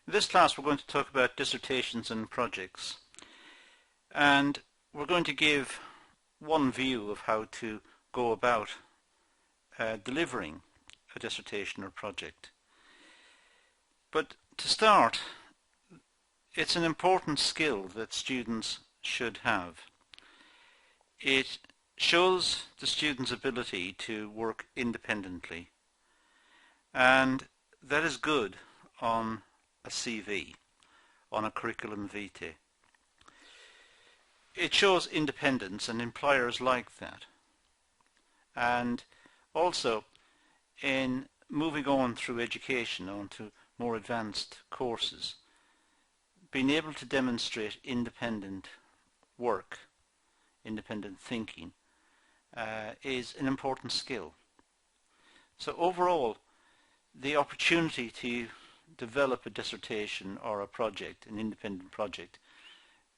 In this class we're going to talk about dissertations and projects, and we're going to give one view of how to go about delivering a dissertation or project. But to start, it's an important skill that students should have. It shows the student's ability to work independently, and that is good on a CV, on a curriculum vitae. It shows independence, and employers like that. And also, in moving on through education onto more advanced courses, being able to demonstrate independent work, independent thinking, is an important skill. So overall, the opportunity to develop a dissertation or a project, an independent project,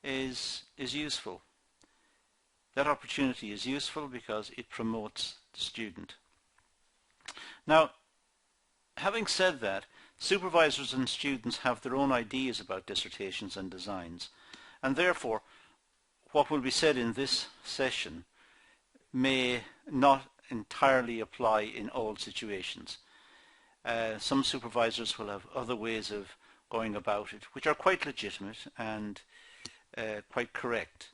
is useful. That opportunity is useful because it promotes the student. Now, having said that, supervisors and students have their own ideas about dissertations and designs, and therefore what will be said in this session may not entirely apply in all situations. Some supervisors will have other ways of going about it, which are quite legitimate and quite correct.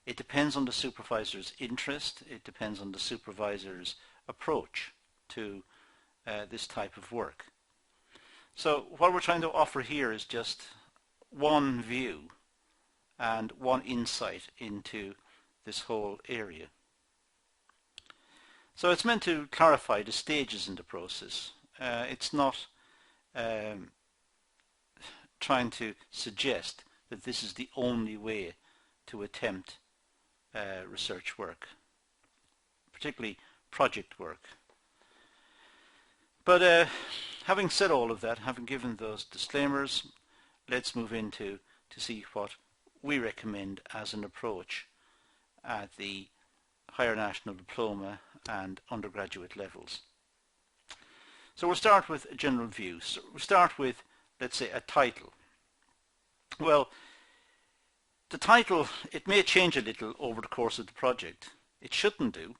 It depends on the supervisor's interest, it depends on the supervisor's approach to this type of work. So what we're trying to offer here is just one view and one insight into this whole area. So it's meant to clarify the stages in the process. It's not trying to suggest that this is the only way to attempt research work, particularly project work. But having said all of that, having given those disclaimers, let's move into to see what we recommend as an approach at the higher national diploma and undergraduate levels. So we'll start with a general view. So we'll start with, let's say, a title. Well, the title, it may change a little over the course of the project. It shouldn't do.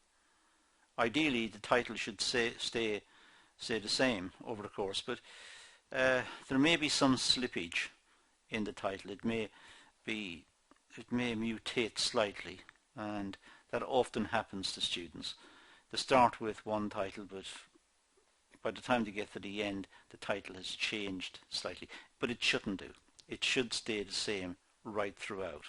Ideally, the title should stay the same over the course, but there may be some slippage in the title. It may mutate slightly, and that often happens to students. They start with one title, but by the time they get to the end, the title has changed slightly. But it shouldn't do. It should stay the same right throughout.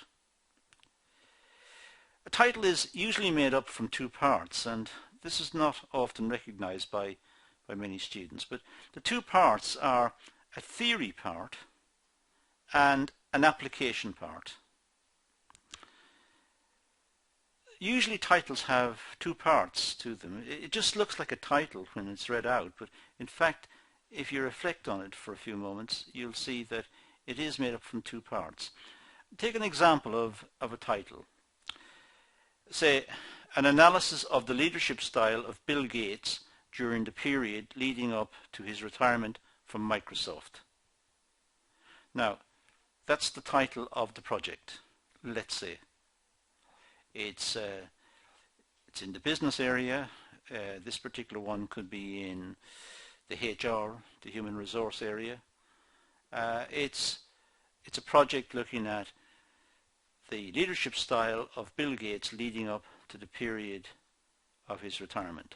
A title is usually made up from two parts, and this is not often recognized by many students. But the two parts are a theory part and an application part. Usually titles have two parts to them. It just looks like a title when it's read out, but in fact, if you reflect on it for a few moments, you'll see that it is made up from two parts. Take an example of a title. Say, an analysis of the leadership style of Bill Gates during the period leading up to his retirement from Microsoft. Now, that's the title of the project, let's say. It's in the business area. This particular one could be in the HR, the human resource area. It's a project looking at the leadership style of Bill Gates leading up to the period of his retirement.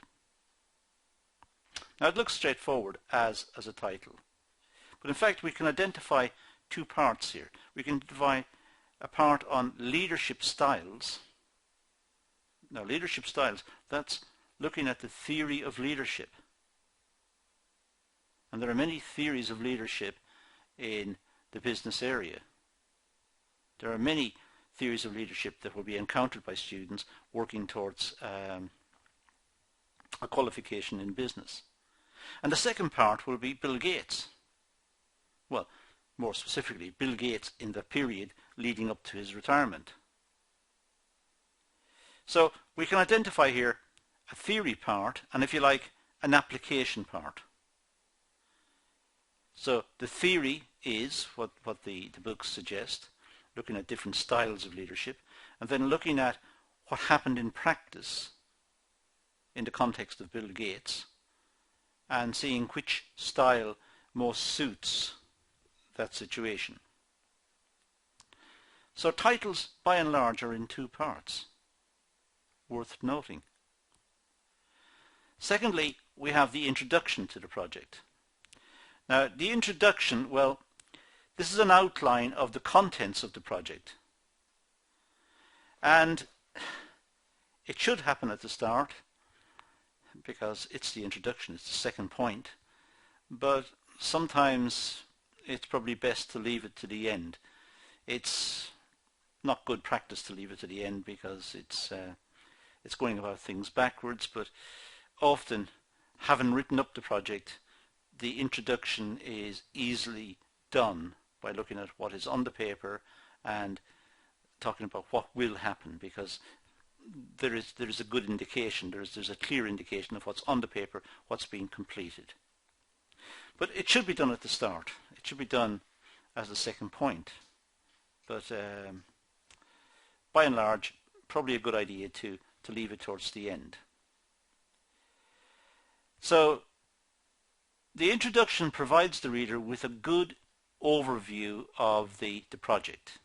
Now it looks straightforward as a title, but in fact we can identify two parts here. We can divide a part on leadership styles. Now leadership styles, that's looking at the theory of leadership. And there are many theories of leadership in the business area. There are many theories of leadership that will be encountered by students working towards a qualification in business. And the second part will be Bill Gates. Well, more specifically, Bill Gates in the period leading up to his retirement. So we can identify here a theory part and, if you like, an application part. So the theory is, what the books suggest, looking at different styles of leadership, and then looking at what happened in practice in the context of Bill Gates, and seeing which style most suits that situation. So titles, by and large, are in two parts, worth noting. Secondly, we have the introduction to the project. Now, the introduction, well, this is an outline of the contents of the project. And it should happen at the start, because it's the introduction, it's the second point. But sometimes it's probably best to leave it to the end. It's not good practice to leave it to the end, because it's going about things backwards, but often, having written up the project, the introduction is easily done by looking at what is on the paper and talking about what will happen, because there is a good indication, there's a clear indication of what's on the paper, what's being completed. But it should be done at the start. It should be done as the second point. But by and large, probably a good idea to leave it towards the end. So the introduction provides the reader with a good overview of the project.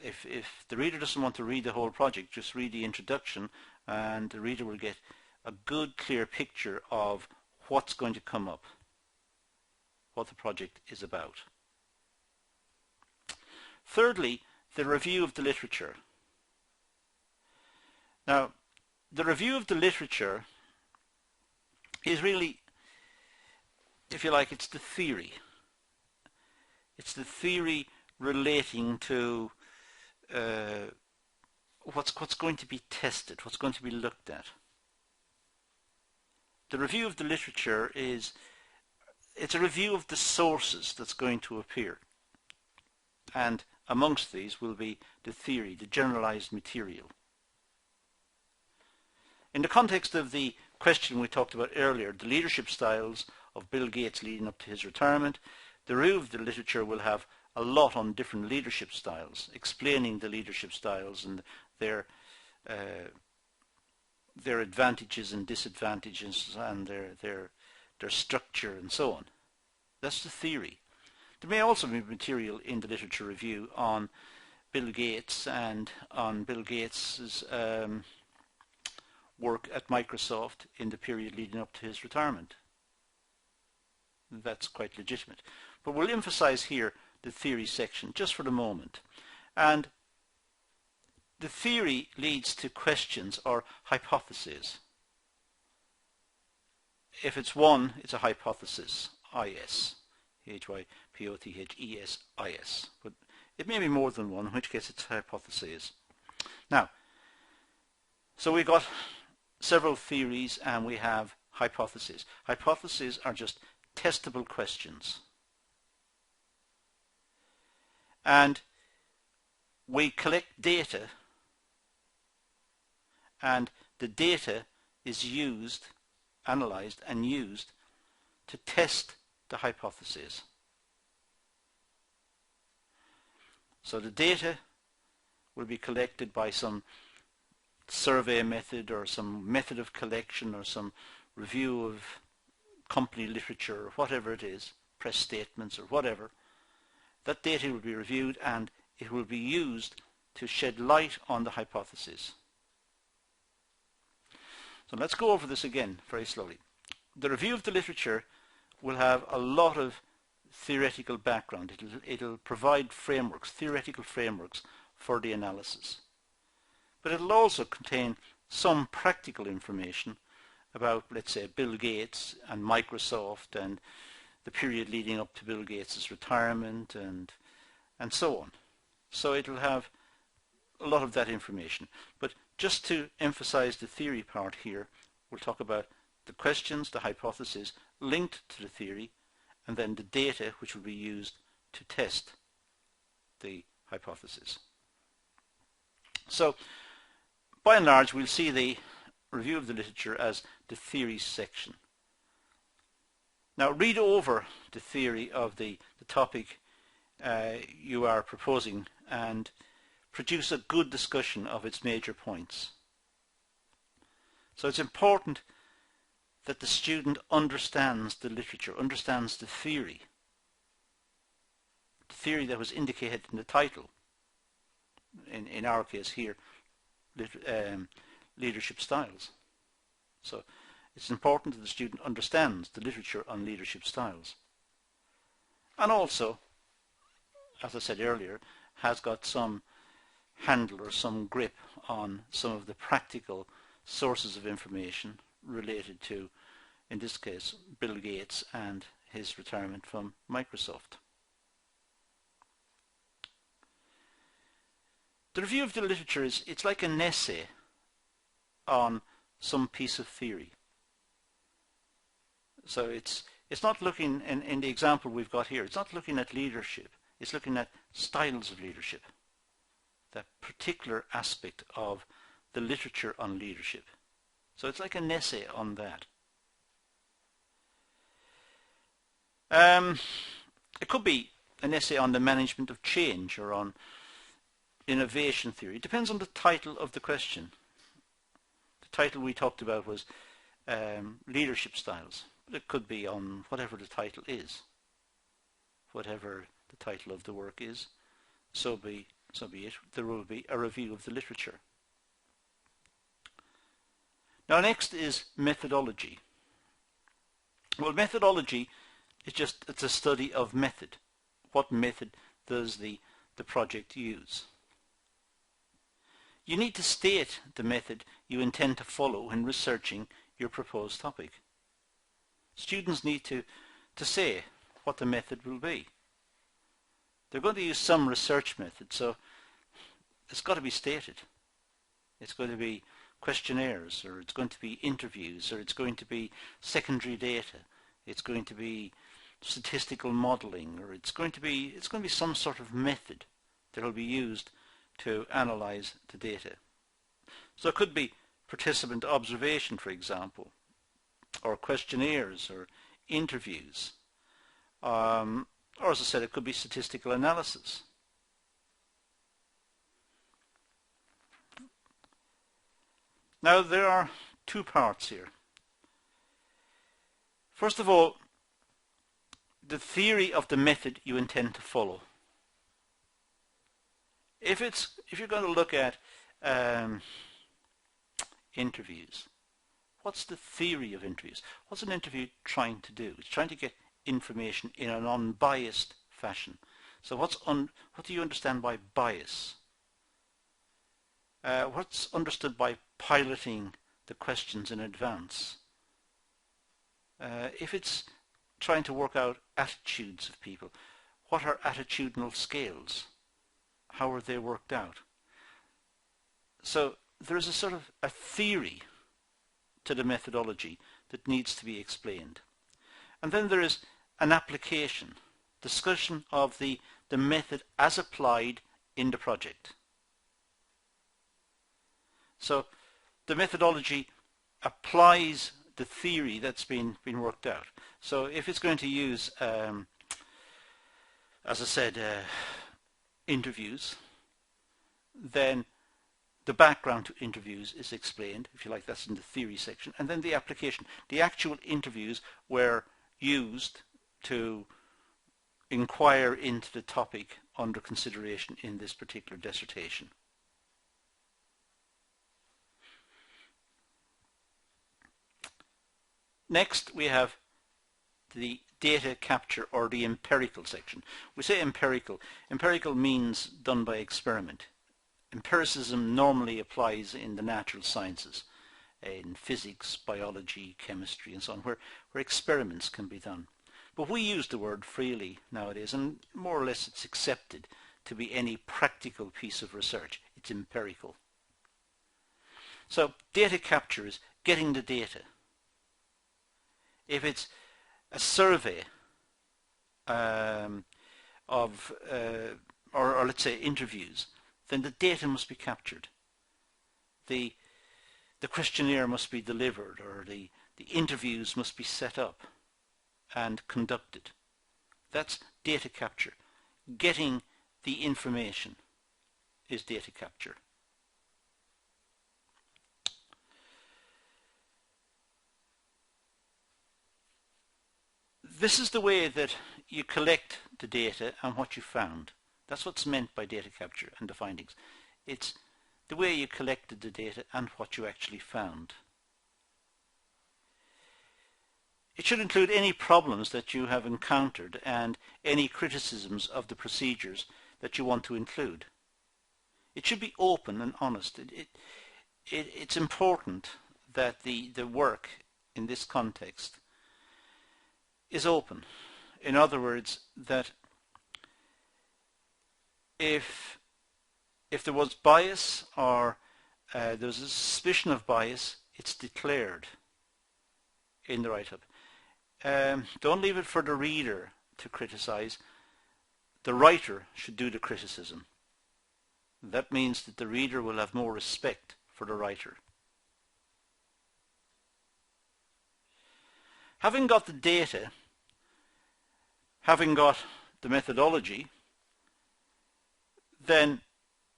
If the reader doesn't want to read the whole project, just read the introduction, and the reader will get a good, clear picture of what's going to come up, what the project is about. Thirdly, the review of the literature. Now, the review of the literature is really, if you like, it's the theory. It's the theory relating to what's going to be tested, what's going to be looked at. The review of the literature it's a review of the sources that's going to appear. And amongst these will be the theory, the generalized material. In the context of the question we talked about earlier, the leadership styles of Bill Gates leading up to his retirement, the review of the literature will have a lot on different leadership styles, explaining the leadership styles and their advantages and disadvantages and their structure and so on. That's the theory. There may also be material in the literature review on Bill Gates and on Bill Gates's work at Microsoft in the period leading up to his retirement. That's quite legitimate. But we'll emphasize here the theory section just for the moment. And the theory leads to questions or hypotheses. If it's one, it's a hypothesis, I-S, H-Y-P-O-T-H-E-S-I-S. But it may be more than one, in which case it's hypotheses. Now, so we've got several theories and we have hypotheses. Hypotheses are just testable questions. And we collect data, and the data is used, analyzed and used to test the hypotheses. So the data will be collected by some survey method or some method of collection or some review of company literature or whatever it is, press statements or whatever. That data will be reviewed and it will be used to shed light on the hypothesis. So let's go over this again very slowly. The review of the literature will have a lot of theoretical background. It'll provide frameworks, theoretical frameworks for the analysis. But it'll also contain some practical information about, let's say, Bill Gates and Microsoft and the period leading up to Bill Gates' retirement and so on. So it'll have a lot of that information. But just to emphasize the theory part here, we'll talk about the questions, the hypothesis linked to the theory, and then the data which will be used to test the hypothesis. So by and large, we'll see the review of the literature as the theory section. Now read over the theory of the topic you are proposing and produce a good discussion of its major points. So it's important that the student understands the literature, understands the theory that was indicated in the title. In our case here, leadership styles. So it's important that the student understands the literature on leadership styles. And also, as I said earlier, has got some handle or some grip on some of the practical sources of information related to, in this case, Bill Gates and his retirement from Microsoft. The review of the literature it's like an essay on some piece of theory. So it's not looking, in the example we've got here, it's not looking at leadership, it's looking at styles of leadership, that particular aspect of the literature on leadership. So it's like an essay on that. It could be an essay on the management of change or on innovation theory. It depends on the title of the question. The title we talked about was leadership styles. But it could be on whatever the title is. Whatever the title of the work is, so be it. There will be a review of the literature. Now next is methodology. Well, methodology is it's a study of method. What method does the project use? You need to state the method you intend to follow when researching your proposed topic. Students need to say what the method will be. They're going to use some research method, so it's got to be stated. It's going to be questionnaires, or it's going to be interviews, or it's going to be secondary data. It's going to be statistical modeling, or it's going to be some sort of method that will be used to analyze the data. So it could be participant observation, for example, or questionnaires or interviews, or as I said, it could be statistical analysis. Now there are two parts here. First of all, the theory of the method you intend to follow. If you're going to look at interviews, what's the theory of interviews? What's an interview trying to do? It's trying to get information in an unbiased fashion. So what do you understand by bias? What's understood by piloting the questions in advance? If it's trying to work out attitudes of people, what are attitudinal scales? How are they worked out? So there is a sort of a theory to the methodology that needs to be explained. And then there is an application, discussion of the method as applied in the project. So the methodology applies the theory that's been worked out. So if it's going to use, as I said, interviews, then the background to interviews is explained, if you like, that's in the theory section, and then the application. The actual interviews were used to inquire into the topic under consideration in this particular dissertation. Next we have the data capture, or the empirical section. We say empirical. Empirical means done by experiment. Empiricism normally applies in the natural sciences, in physics, biology, chemistry and so on, where experiments can be done. But we use the word freely nowadays, and more or less it's accepted to be any practical piece of research. It's empirical. So data capture is getting the data. If it's a survey or let's say interviews, then the data must be captured. The questionnaire must be delivered, or the interviews must be set up. and conducted. That's data capture. Getting the information is data capture. This is the way that you collect the data and what you found. That's what's meant by data capture and the findings. It's the way you collected the data and what you actually found. It should include any problems that you have encountered and any criticisms of the procedures that you want to include. It should be open and honest. It's important that the work in this context is open. In other words, that if there was bias or there's a suspicion of bias, it's declared in the write-up. Don't leave it for the reader to criticize. The writer should do the criticism. That means that the reader will have more respect for the writer. Having got the data, having got the methodology, then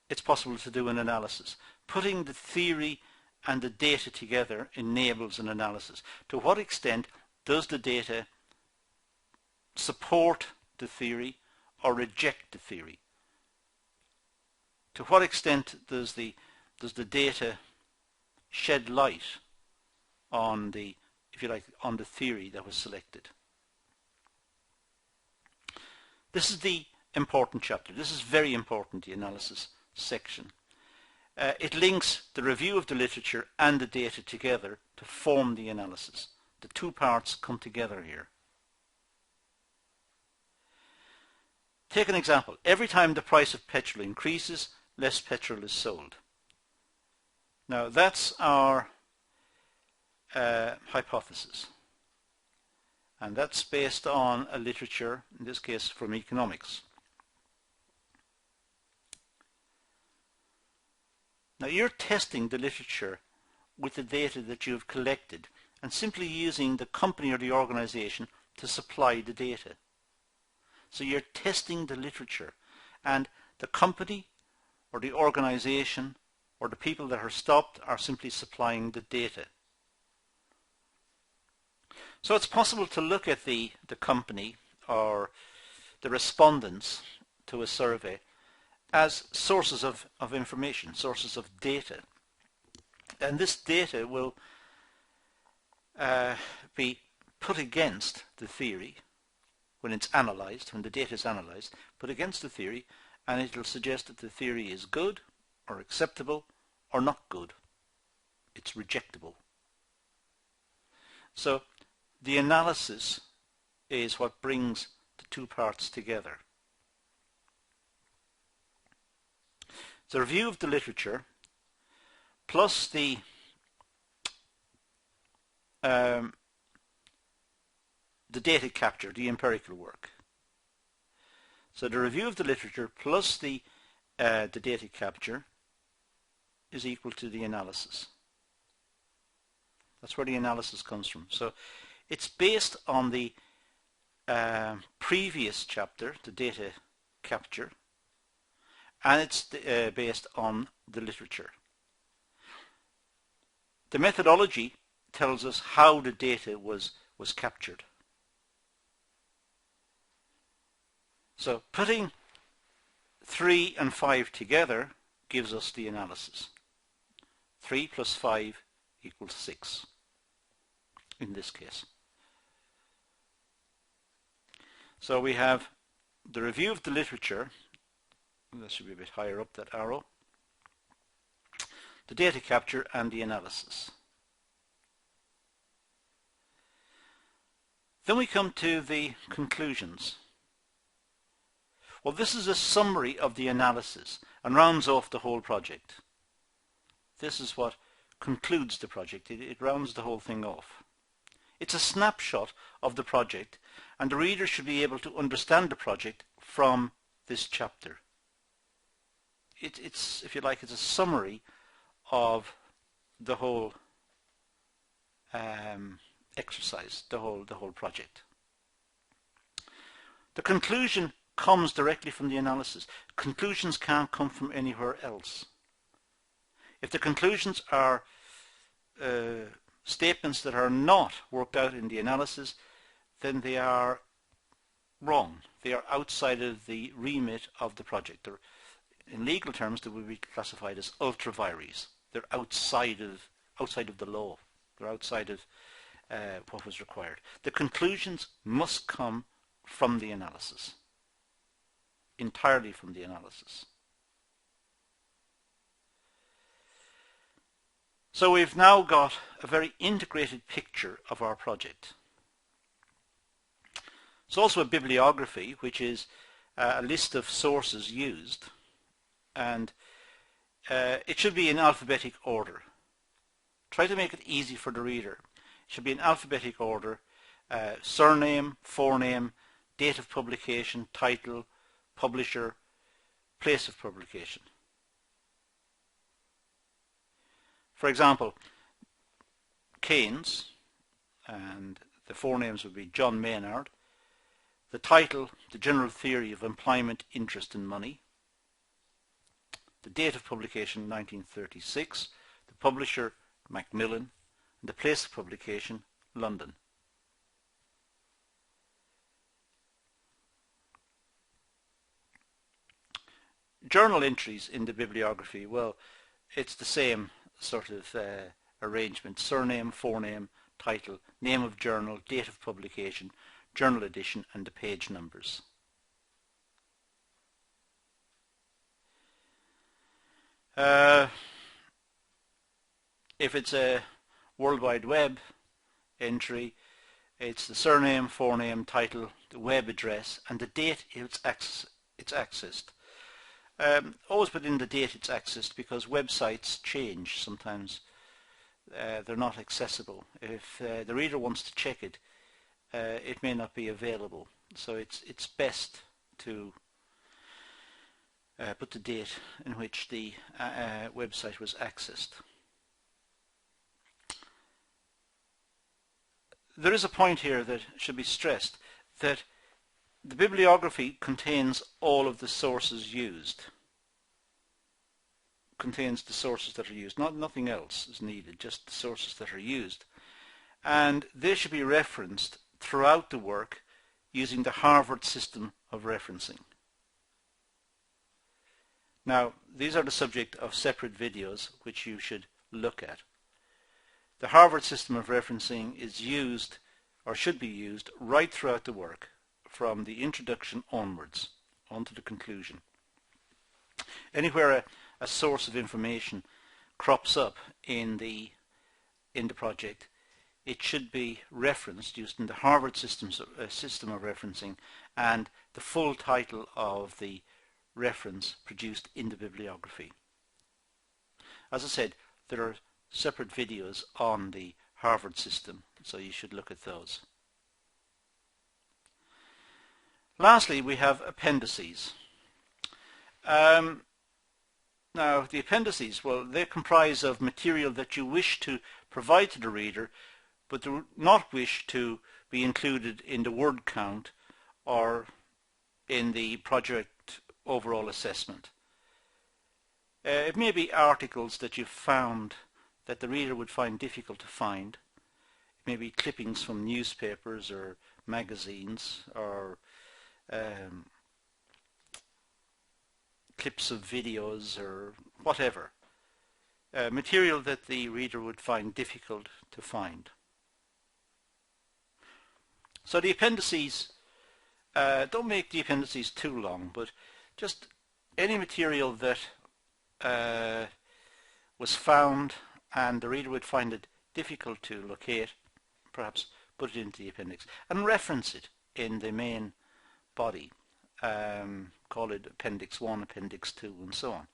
it's possible to do an analysis. Putting the theory and the data together enables an analysis. To what extent does the data support the theory or reject the theory? To what extent does the data shed light on the, if you like, on the theory that was selected? This is the important chapter. This is very important, the analysis section. It links the review of the literature and the data together to form the analysis. The two parts come together here. Take an example. Every time the price of petrol increases, less petrol is sold. Now that's our hypothesis. And that's based on a literature, in this case from economics. Now you're testing the literature with the data that you've collected and simply using the company or the organization to supply the data. So you're testing the literature, and the company or the organization or the people that are stopped are simply supplying the data. So it's possible to look at the company or the respondents to a survey as sources of information, sources of data. And this data will be put against the theory when it's analyzed, when the data is analyzed, put against the theory, and it will suggest that the theory is good or acceptable or not good. It's rejectable. So the analysis is what brings the two parts together. The review of the literature plus the data capture, the empirical work. So the review of the literature plus the data capture is equal to the analysis. That's where the analysis comes from. So it's based on the previous chapter, the data capture, and it's based on the literature. The methodology tells us how the data was captured. So putting 3 and 5 together gives us the analysis. 3 plus 5 equals 6 in this case. So we have the review of the literature. That should be a bit higher up, that arrow. The data capture and the analysis. Then we come to the conclusions. Well, this is a summary of the analysis and rounds off the whole project. This is what concludes the project. It rounds the whole thing off. It's a snapshot of the project, and the reader should be able to understand the project from this chapter. It's, if you like, it's a summary of the whole exercise, the whole project. The conclusion comes directly from the analysis. Conclusions can't come from anywhere else. If the conclusions are statements that are not worked out in the analysis, then they are wrong. They are outside of the remit of the project. In legal terms, they would be classified as ultra vires. They're outside of the law. They're outside of what was required. The conclusions must come from the analysis, entirely from the analysis. So we've now got a very integrated picture of our project. It's also a bibliography, which is a list of sources used, and it should be in alphabetic order. Try to make it easy for the reader. It should be in alphabetic order: surname, forename, date of publication, title, publisher, place of publication. For example, Keynes, and the forenames would be John Maynard. The title, The General Theory of Employment, Interest and Money. The date of publication, 1936. The publisher, Macmillan. And the place of publication, London. Journal entries in the bibliography, well, it's the same sort of arrangement: surname, forename, title, name of journal, date of publication, journal edition, and the page numbers. If it's a World Wide Web entry, it's the surname, forename, title, the web address, and the date it's accessed. Always put in the date it's accessed, because websites change sometimes. They're not accessible. If the reader wants to check it, it may not be available. So it's best to put the date in which the website was accessed. There is a point here that should be stressed, that the bibliography contains all of the sources used. Contains the sources that are used. Nothing else is needed, just the sources that are used. And they should be referenced throughout the work using the Harvard system of referencing. Now, these are the subject of separate videos which you should look at. The Harvard system of referencing is used, or should be used, right throughout the work, from the introduction onwards, onto the conclusion. Anywhere a source of information crops up in the project, it should be referenced using the Harvard system of referencing and the full title of the reference produced in the bibliography. As I said, there are separate videos on the Harvard system, so you should look at those. Lastly, we have appendices. Now, the appendices, well, they comprise of material that you wish to provide to the reader, but do not wish to be included in the word count or in the project overall assessment. It may be articles that you've found that the reader would find difficult to find. It may be clippings from newspapers or magazines, or clips of videos, or whatever. Material that the reader would find difficult to find. So the appendices, don't make the appendices too long, but just any material that was found and the reader would find it difficult to locate, perhaps put it into the appendix and reference it in the main body. Call it Appendix 1, Appendix 2, and so on.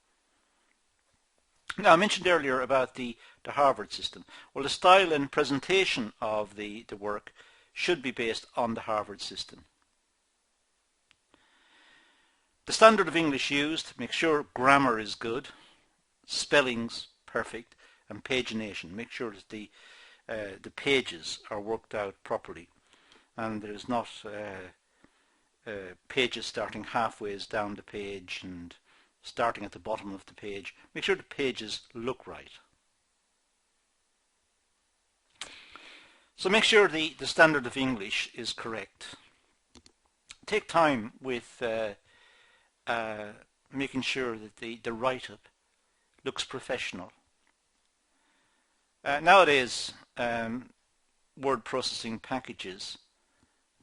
Now, I mentioned earlier about the Harvard system. Well, the style and presentation of the work should be based on the Harvard system. The standard of English used: make sure grammar is good, spelling's perfect, and pagination. Make sure that the pages are worked out properly and there is not pages starting halfway down the page and starting at the bottom of the page. Make sure the pages look right. So make sure the standard of English is correct. Take time with making sure that the write-up looks professional. Nowadays, word processing packages,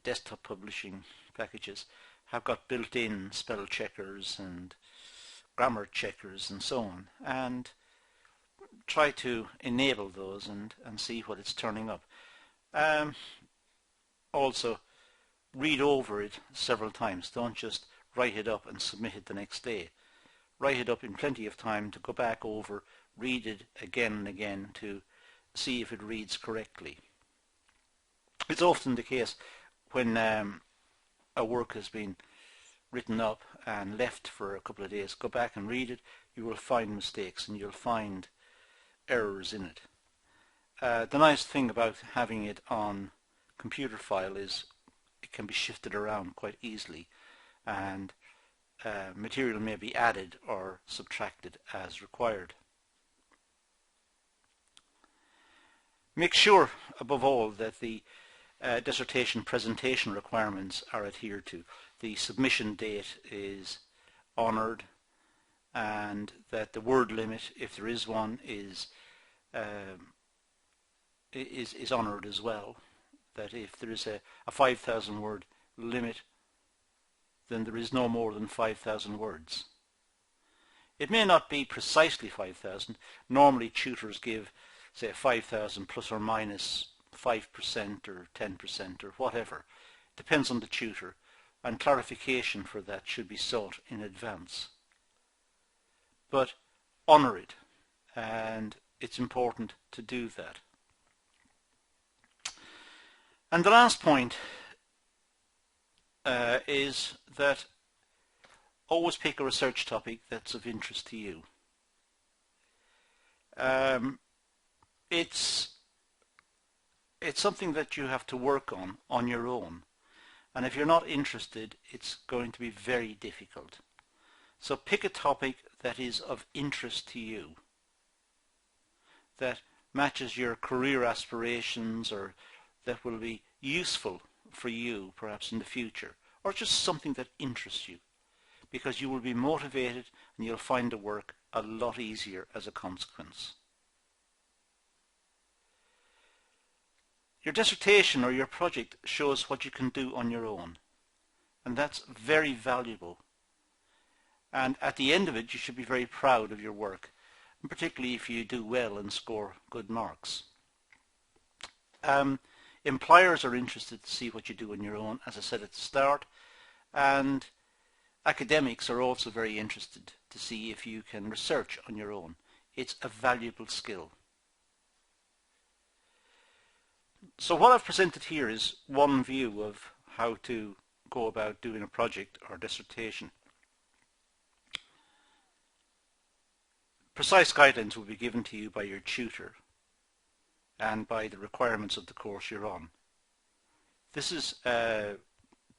desktop publishing packages, have got built-in spell checkers and grammar checkers and so on, and try to enable those and see what it's turning up. Also, read over it several times. Don't just write it up and submit it the next day. Write it up in plenty of time to go back over, read it again and again to see if it reads correctly. It's often the case when a work has been written up and left for a couple of days, go back and read it, you will find mistakes and you'll find errors in it. The nice thing about having it on computer file is it can be shifted around quite easily, and material may be added or subtracted as required. Make sure, above all, that the dissertation presentation requirements are adhered to. The submission date is honoured, and that the word limit, if there is one, is honoured as well. That if there is a 5,000 word limit, then there is no more than 5,000 words. It may not be precisely 5,000. Normally tutors give, say, 5,000 plus or minus 5% or 10% or whatever. Depends on the tutor, and clarification for that should be sought in advance. But honour it, and it's important to do that. And the last point is that always pick a research topic that's of interest to you. It's something that you have to work on your own, and if you're not interested, it's going to be very difficult. So pick a topic that is of interest to you, that matches your career aspirations, or that will be useful for you perhaps in the future, or just something that interests you, because you will be motivated and you'll find the work a lot easier as a consequence. Your dissertation or your project shows what you can do on your own, and that's very valuable. And at the end of it, you should be very proud of your work, and particularly if you do well and score good marks. Employers are interested to see what you do on your own, as I said at the start, and academics are also very interested to see if you can research on your own. It's a valuable skill. So what I've presented here is one view of how to go about doing a project or dissertation. Precise guidelines will be given to you by your tutor and by the requirements of the course you're on. This is the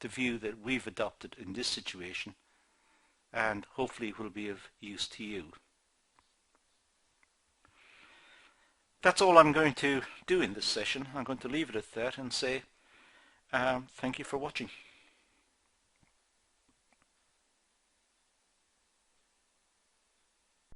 view that we've adopted in this situation, and hopefully will be of use to you. That's all I'm going to do in this session. I'm going to leave it at that and say thank you for watching.